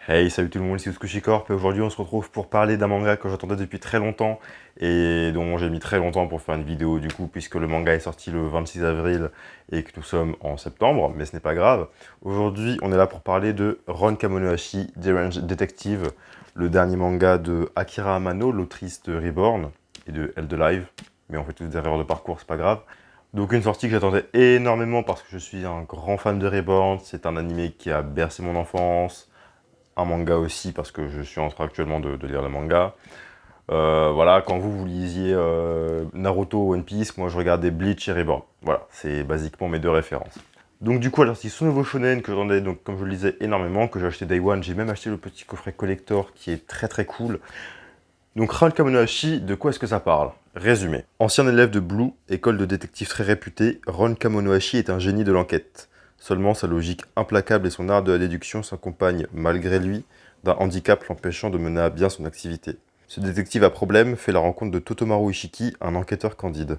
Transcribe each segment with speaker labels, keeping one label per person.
Speaker 1: Hey, salut tout le monde, ici Corp et aujourd'hui on se retrouve pour parler d'un manga que j'attendais depuis très longtemps et dont j'ai mis très longtemps pour faire une vidéo du coup puisque le manga est sorti le 26 avril et que nous sommes en septembre, mais ce n'est pas grave. Aujourd'hui on est là pour parler de Ron Kamonohashi, Deranged Detective, le dernier manga de Akira Amano, l'autrice de Reborn et de Held Alive, mais on fait tous des erreurs de parcours, c'est pas grave. Donc une sortie que j'attendais énormément parce que je suis un grand fan de Reborn, c'est un animé qui a bercé mon enfance, un manga aussi parce que je suis en train actuellement de lire le manga. Voilà, quand vous lisiez Naruto, One Piece, moi je regardais Bleach et Reborn. Voilà, c'est basiquement mes deux références. Donc du coup, alors c'est ce nouveau shonen que j'en ai, donc comme je le disais énormément, que j'ai acheté Day One, j'ai même acheté le petit coffret collector qui est très très cool. Donc Ran Kamonohashi, de quoi est-ce que ça parle? Résumé. Ancien élève de Blue, école de détective très réputée, Ron Kamonohashi est un génie de l'enquête. Seulement sa logique implacable et son art de la déduction s'accompagnent, malgré lui, d'un handicap l'empêchant de mener à bien son activité. Ce détective à problème fait la rencontre de Totomaru Ishiki, un enquêteur candide.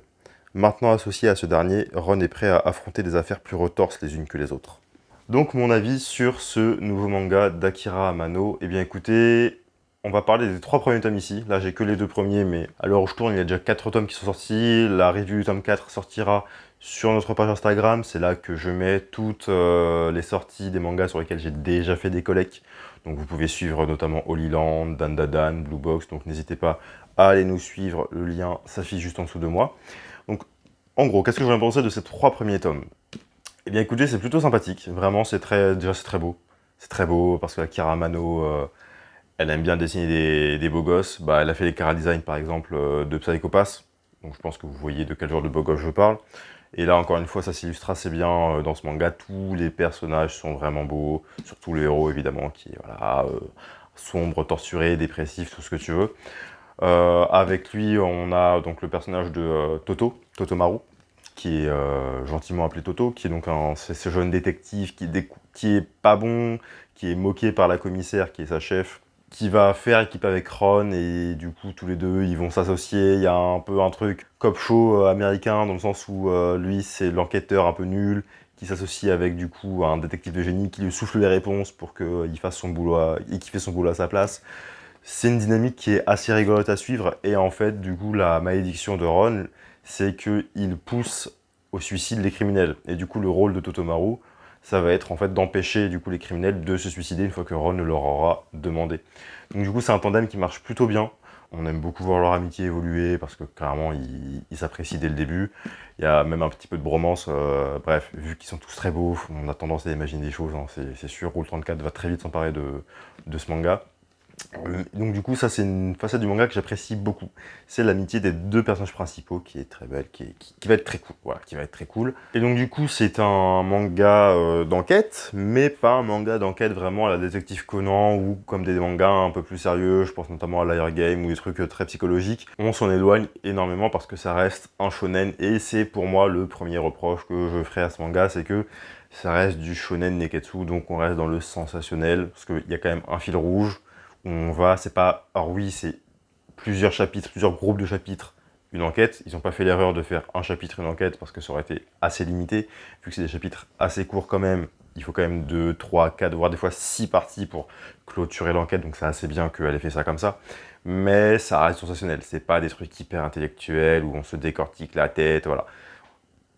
Speaker 1: Maintenant associé à ce dernier, Ron est prêt à affronter des affaires plus retorses les unes que les autres. Donc mon avis sur ce nouveau manga d'Akira Amano, eh bien écoutez, on va parler des 3 premiers tomes ici. Là j'ai que les 2 premiers, mais à l'heure où je tourne, il y a déjà 4 tomes qui sont sortis. La review du tome 4 sortira sur notre page Instagram. C'est là que je mets toutes les sorties des mangas sur lesquels j'ai déjà fait des collects. Donc vous pouvez suivre notamment Holy Land, Dandadan, Blue Box, donc n'hésitez pas à aller nous suivre. Le lien s'affiche juste en dessous de moi. Donc en gros, qu'est-ce que je viens de penser de ces 3 premiers tomes? Eh bien écoutez, c'est plutôt sympathique, vraiment déjà c'est très beau. C'est très beau parce que la Kira Amano, elle aime bien dessiner des beaux gosses. Bah, elle a fait les chara design par exemple de Psycho Pass, donc je pense que vous voyez de quel genre de beau gosse je parle. Et là encore une fois, ça s'illustre assez bien dans ce manga, tous les personnages sont vraiment beaux, surtout le héros évidemment qui est voilà, sombre, torturé, dépressif, tout ce que tu veux. Avec lui, on a donc le personnage de Totomaru, qui est gentiment appelé Toto, qui est donc ce jeune détective qui est pas bon, qui est moqué par la commissaire, qui est sa chef, qui va faire équipe avec Ron, et du coup, tous les deux, ils vont s'associer. Il y a un peu un truc cop show américain, dans le sens où lui, c'est l'enquêteur un peu nul, qui s'associe avec, du coup, un détective de génie, qui lui souffle les réponses pour qu'il fasse son boulot, et qu'il fait son boulot à sa place. C'est une dynamique qui est assez rigolote à suivre, et en fait, du coup, la malédiction de Ron, c'est qu'il pousse au suicide les criminels. Et du coup, le rôle de Totomaru, ça va être en fait d'empêcher du coup les criminels de se suicider une fois que Ron leur aura demandé. Donc du coup, c'est un tandem qui marche plutôt bien. On aime beaucoup voir leur amitié évoluer parce que clairement, ils s'apprécient dès le début. Il y a même un petit peu de bromance. Bref, vu qu'ils sont tous très beaux, on a tendance à imaginer des choses, hein, c'est sûr. Rule 34 va très vite s'emparer de ce manga. Donc du coup, ça c'est une facette du manga que j'apprécie beaucoup. C'est l'amitié des deux personnages principaux qui est très belle, qui va être très cool. Voilà, qui va être très cool. Et donc du coup, c'est un manga d'enquête, mais pas un manga d'enquête vraiment à la détective Conan ou comme des mangas un peu plus sérieux. Je pense notamment à Liar Game ou des trucs très psychologiques. On s'en éloigne énormément parce que ça reste un shonen et c'est pour moi le premier reproche que je ferai à ce manga, c'est que ça reste du shonen neketsu, donc on reste dans le sensationnel parce qu'il y a quand même un fil rouge. C'est pas, alors oui, c'est plusieurs chapitres, plusieurs groupes de chapitres, une enquête. Ils n'ont pas fait l'erreur de faire un chapitre, une enquête, parce que ça aurait été assez limité. Vu que c'est des chapitres assez courts quand même, il faut quand même 2, 3, 4, voire des fois 6 parties pour clôturer l'enquête, donc c'est assez bien qu'elle ait fait ça comme ça. Mais ça reste sensationnel, c'est pas des trucs hyper intellectuels où on se décortique la tête, voilà.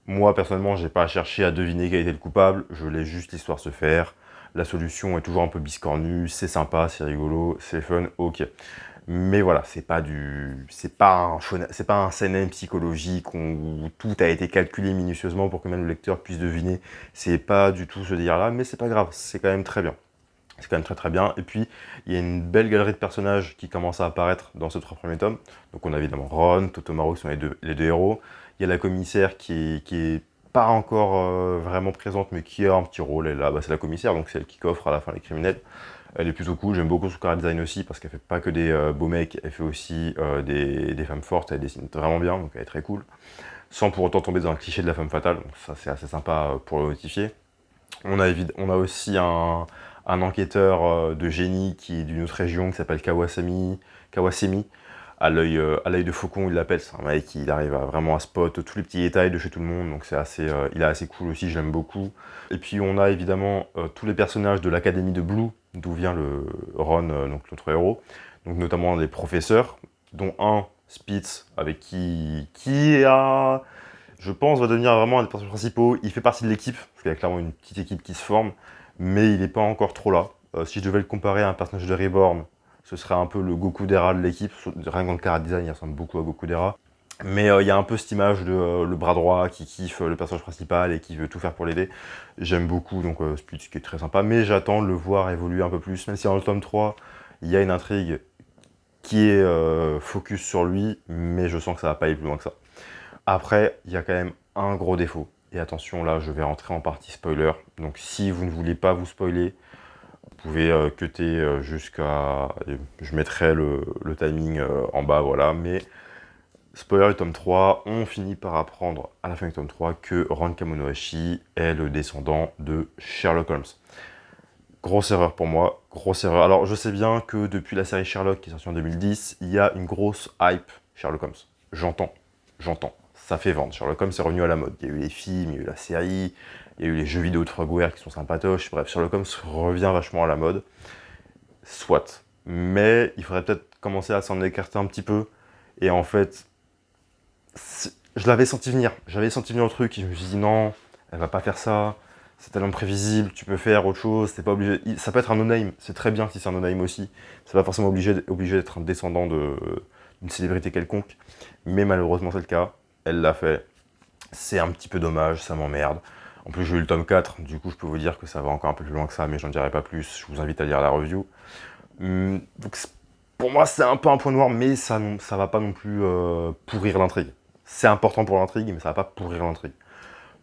Speaker 1: Moi, personnellement, j'ai pas cherché à deviner quel était le coupable, je laisse juste l'histoire se faire. La solution est toujours un peu biscornue, c'est sympa, c'est rigolo, c'est fun, ok. Mais voilà, c'est pas un seinen psychologique où tout a été calculé minutieusement pour que même le lecteur puisse deviner. C'est pas du tout ce délire-là, mais c'est pas grave, c'est quand même très bien. C'est quand même très très bien. Et puis, il y a une belle galerie de personnages qui commence à apparaître dans ces 3 premiers tomes. Donc on a évidemment Ron, Totomaru qui sont les deux héros. Il y a la commissaire qui est pas encore vraiment présente, mais qui a un petit rôle. Elle, là, bah, c'est la commissaire, donc c'est elle qui coffre à la fin les criminels. Elle est plutôt cool, j'aime beaucoup son chara design aussi, parce qu'elle fait pas que des beaux mecs, elle fait aussi des femmes fortes, elle dessine vraiment bien, donc elle est très cool. Sans pour autant tomber dans un cliché de la femme fatale, donc ça c'est assez sympa pour le notifier. On a aussi un enquêteur de génie qui est d'une autre région, qui s'appelle Kawasemi, à l'œil de faucon, il l'appelle. C'est un mec qui arrive vraiment à spot tous les petits détails de chez tout le monde, donc c'est assez, il est assez cool aussi, je l'aime beaucoup. Et puis on a évidemment tous les personnages de l'Académie de Blue, d'où vient le Ron, donc notre héros, donc notamment des professeurs, dont un, Spitz, avec qui a, je pense, va devenir vraiment un des personnages principaux. Il fait partie de l'équipe, parce qu'il y a clairement une petite équipe qui se forme, mais il n'est pas encore trop là. Si je devais le comparer à un personnage de Reborn, ce serait un peu le Goku Dera de l'équipe. Rien que dans le chara design, il ressemble beaucoup à Goku Dera. Mais il y a un peu cette image de le bras droit qui kiffe le personnage principal et qui veut tout faire pour l'aider. J'aime beaucoup, donc Spitz qui est très sympa, mais j'attends de le voir évoluer un peu plus, même si dans le tome 3, il y a une intrigue qui est focus sur lui, mais je sens que ça va pas aller plus loin que ça. Après, il y a quand même un gros défaut. Et attention, là, je vais rentrer en partie spoiler. Donc si vous ne voulez pas vous spoiler, vous pouvez cutter jusqu'à... Je mettrai le timing en bas, voilà. Mais spoiler du tome 3, on finit par apprendre à la fin du tome 3 que Ron Kamonohashi est le descendant de Sherlock Holmes. Grosse erreur pour moi, grosse erreur. Alors je sais bien que depuis la série Sherlock qui est sortie en 2010, il y a une grosse hype Sherlock Holmes. J'entends. Ça fait vendre. Sherlock Holmes est revenu à la mode. Il y a eu les films, il y a eu la série, il y a eu les jeux vidéo de Frogware qui sont sympatoches. Bref, Sherlock Holmes revient vachement à la mode. Soit. Mais il faudrait peut-être commencer à s'en écarter un petit peu. Et en fait, je l'avais senti venir. J'avais senti venir le truc et je me suis dit non, elle va pas faire ça. C'est tellement prévisible, tu peux faire autre chose, t'es pas obligé. Ça peut être un no-name, c'est très bien si c'est un no-name aussi. C'est pas forcément obligé d'être un descendant d'une célébrité quelconque. Mais malheureusement c'est le cas. Elle l'a fait. C'est un petit peu dommage, ça m'emmerde. En plus j'ai eu le tome 4, du coup je peux vous dire que ça va encore un peu plus loin que ça, mais j'en dirai pas plus. Je vous invite à lire la review. Donc pour moi c'est un peu un point noir, mais ça va pas non plus pourrir l'intrigue. C'est important pour l'intrigue, mais ça va pas pourrir l'intrigue.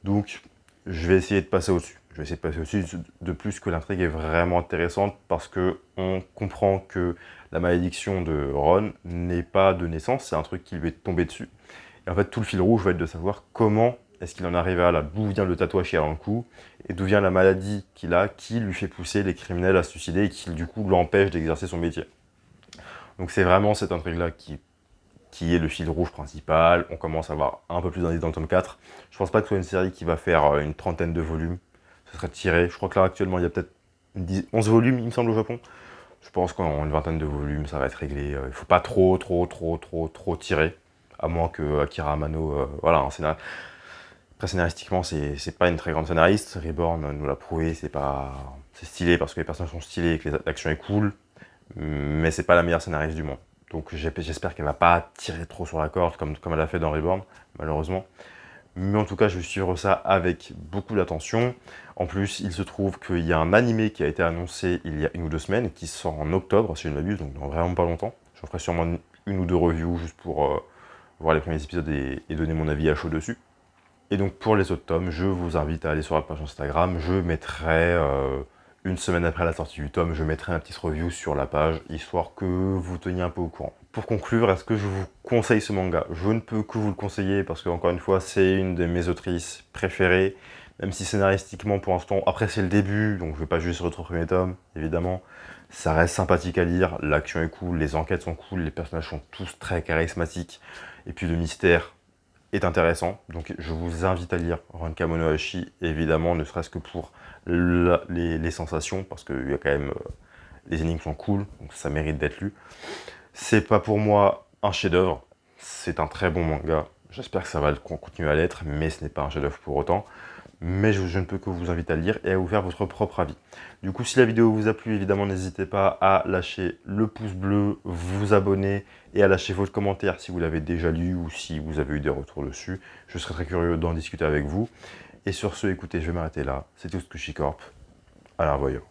Speaker 1: Donc je vais essayer de passer au-dessus. Je vais essayer de passer au-dessus, de plus que l'intrigue est vraiment intéressante parce que on comprend que la malédiction de Ron n'est pas de naissance, c'est un truc qui lui est tombé dessus. Et en fait, tout le fil rouge va être de savoir comment est-ce qu'il en est arrivé à là, d'où vient le tatouage qu'il a dans le cou, et d'où vient la maladie qu'il a, qui lui fait pousser les criminels à se suicider et qui du coup l'empêche d'exercer son métier. Donc c'est vraiment cette intrigue-là qui est le fil rouge principal. On commence à avoir un peu plus d'indices dans le tome 4. Je pense pas que ce soit une série qui va faire une trentaine de volumes. Ce serait tiré. Je crois que là, actuellement, il y a peut-être 11 volumes, il me semble, au Japon. Je pense qu'en une vingtaine de volumes, ça va être réglé. Il faut pas trop tirer. À moins que Akira Amano, voilà, un scénario. Après, scénaristiquement, c'est pas une très grande scénariste. Reborn nous l'a prouvé, c'est stylé parce que les personnages sont stylés et que l'action est cool. Mais c'est pas la meilleure scénariste du monde. Donc j'espère qu'elle va pas tirer trop sur la corde comme elle a fait dans Reborn, malheureusement. Mais en tout cas, je vais suivre ça avec beaucoup d'attention. En plus, il se trouve qu'il y a un animé qui a été annoncé il y a 1 ou 2 semaines, qui sort en octobre, si je ne m'abuse, donc dans vraiment pas longtemps. Je ferai sûrement une ou deux reviews juste pour voir les premiers épisodes et donner mon avis à chaud dessus. Et donc pour les autres tomes, je vous invite à aller sur la page Instagram. Je mettrai, une semaine après la sortie du tome, je mettrai un petit review sur la page, histoire que vous teniez un peu au courant. Pour conclure, est-ce que je vous conseille ce manga? Je ne peux que vous le conseiller, parce que encore une fois, c'est une de mes autrices préférées, même si scénaristiquement, pour l'instant, après c'est le début, donc je ne vais pas juste sur le premier tome, évidemment. Ça reste sympathique à lire, l'action est cool, les enquêtes sont cool, les personnages sont tous très charismatiques, et puis le mystère est intéressant, donc je vous invite à lire Ron Kamonohashi, évidemment, ne serait-ce que pour les sensations, parce que y a quand même, les énigmes sont cool, donc ça mérite d'être lu. C'est pas pour moi un chef-d'œuvre, c'est un très bon manga, j'espère que ça va continuer à l'être, mais ce n'est pas un chef-d'œuvre pour autant. Mais je ne peux que vous inviter à le lire et à vous faire votre propre avis. Du coup, si la vidéo vous a plu, évidemment, n'hésitez pas à lâcher le pouce bleu, vous abonner et à lâcher votre commentaire si vous l'avez déjà lu ou si vous avez eu des retours dessus. Je serais très curieux d'en discuter avec vous. Et sur ce, écoutez, je vais m'arrêter là. C'était Tsukushi Corp. À la revoyure.